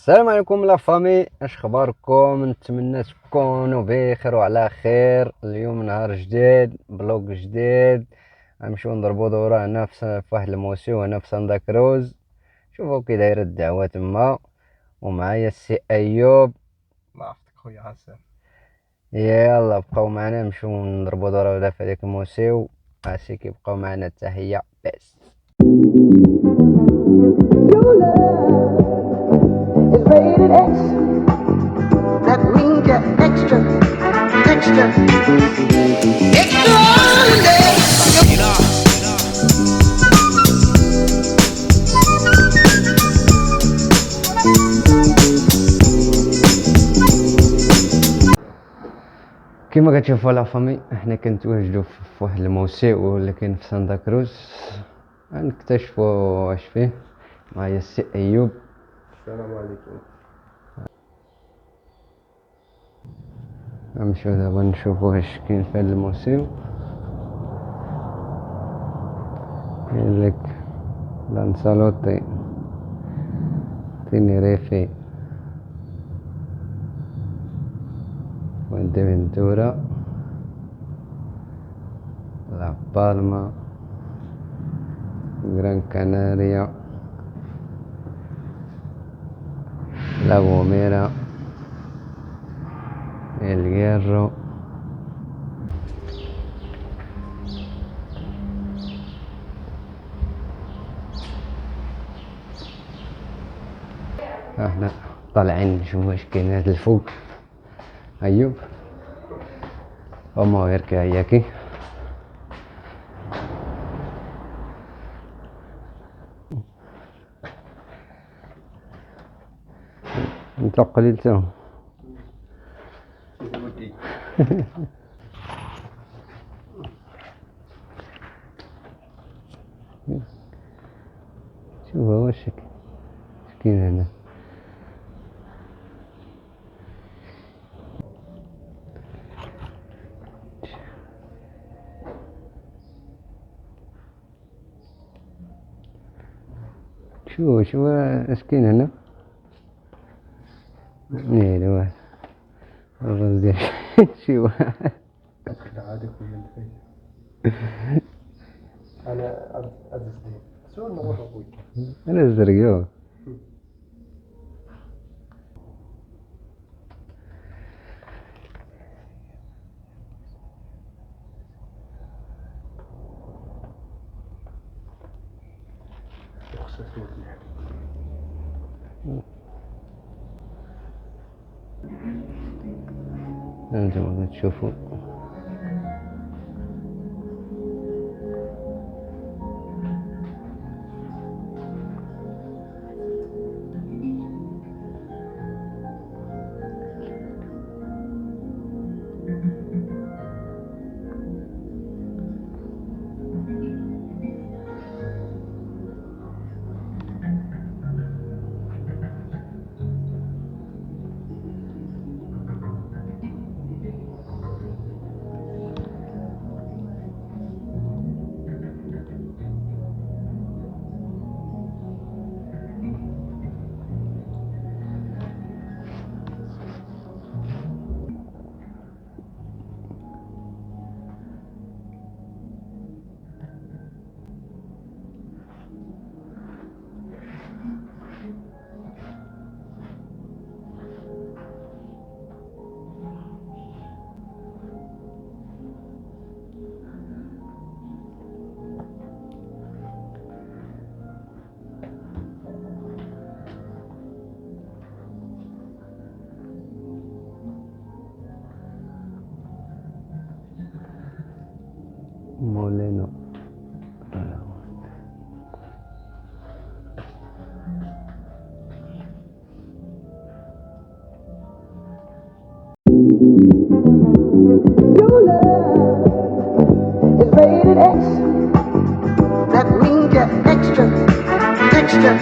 السلام عليكم لا فامي، اش اخباركم؟ نتمنى تكونوا بخير وعلى خير. اليوم نهار جديد، بلوك جديد، غنمشيو نضربو دورة هنا في واحد الموسيو هنا في ساندا كروز. شوفوا كي دايره الدعوة تما، ومعايا السي ايوب. الله يحفظك خويا حسن. يلا بقاو معنا نمشيو نضربو دورة ولا في هذاك الموسيو. عسي كيبقاو معنا التحية بس. Is rated X. That means you're extra, extraordinary. كما كتشوفوا لا فامي، احنا كنتواجدوا في واحد الموسيو اللي كاين في ساندا كروز، غنكتشفوا واش فيه. معايا السي ايوب. السلام عليكم. غنمشيو دابا نشوفو واش كاين في هاد الموسيو. كاين لك لانسالوتي تينيريفي فوينتيفنتورا لا بالما غران كاناريا لا غوميرا الهيرو. احنا طالعين نشوف واش كاين هاد الفوق. ايوب وما غير كاياكي. انت قليل تاهم. شوف واش كاين هنا. شوف اش كاين هنا. نيل واحد الراس ديال شي واحد. عادي خويا الفايت. انا ازدين سؤال نروح خويا. انا الزرقاء. انتم تشوفوا مولينو. Your love is rated X. That means you're extra, extraordinary.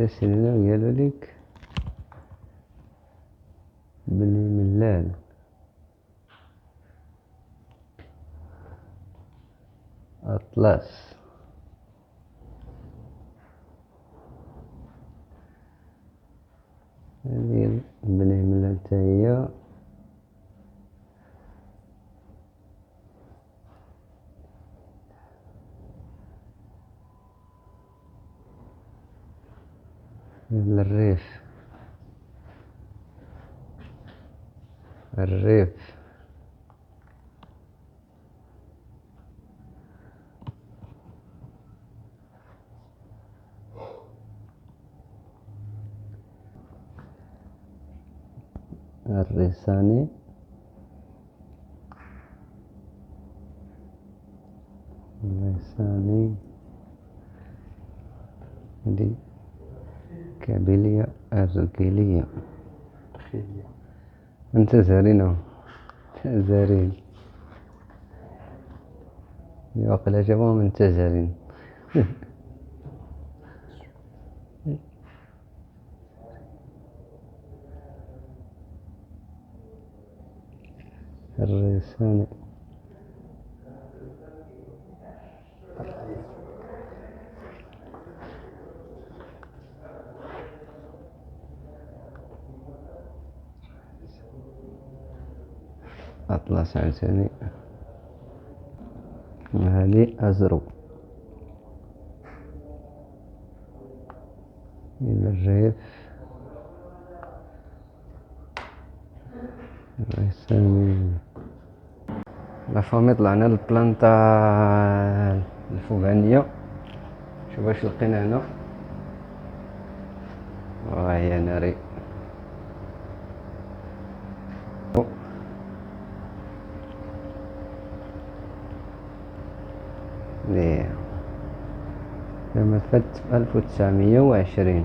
سيرنا قالوا لك بني ملال. أطلس. هذه بني ملال تاهي. الريف. الريف. الريساني. الريساني. هذه كابيلية الرجيلية. تخيلية. انت زارينه. زارين يوقع جابوهم انت زارين. الريساني. أطلس عساني. وهذه أزرق. إلى الريف. الريساني. لافامي طلعنا للبلانتا الفوقانية. شوف واش لقينا هنا. وهي ناري. لما فات 1920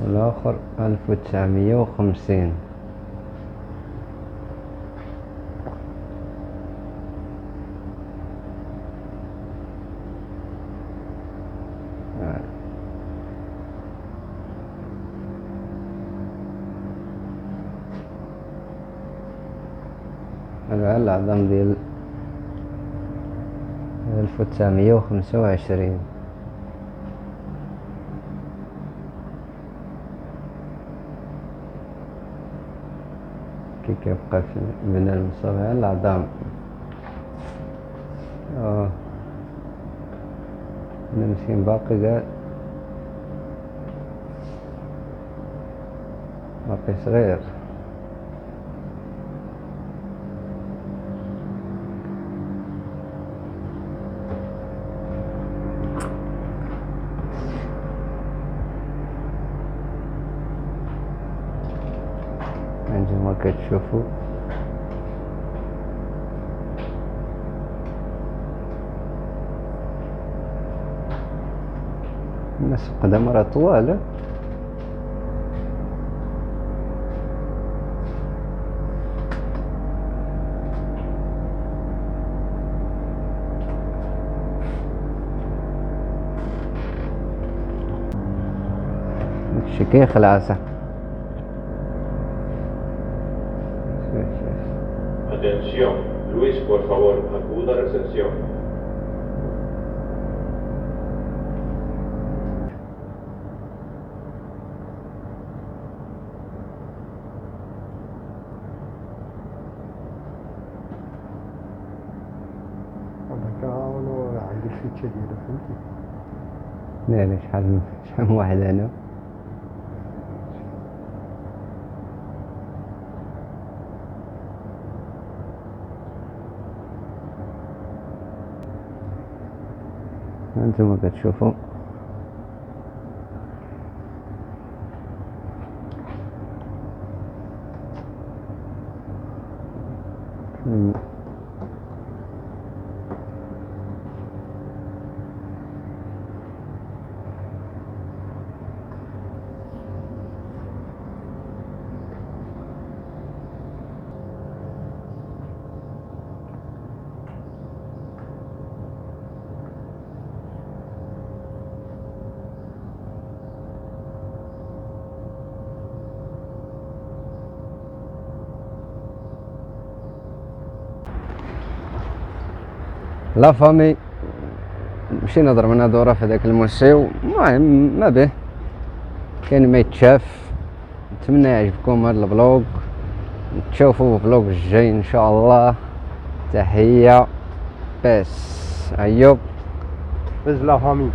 والآخر 1950. هذا العظم ديال 1925. كي كيبقى من المصابع العظام. انا مسكين باقي صغير. عندما كتشوفوا الناس قدام راه طوال. داكشي كيخلع صح. Atención, Luis, por favor, acuda a recepción. هذاك هو عندي الفيتشة ديالو فهمتي. لا شحال من واحد انا. انتم كتشوفوا لا فامي مشينا ضربنا دورة في هذاك الموسيو. المهم ما به كاين ما يتشاف. نتمنى يعجبكم هذا الفلوق، تشوفوا فلوق الجاي ان شاء الله. تحية بس. ايوب بس لا فامي.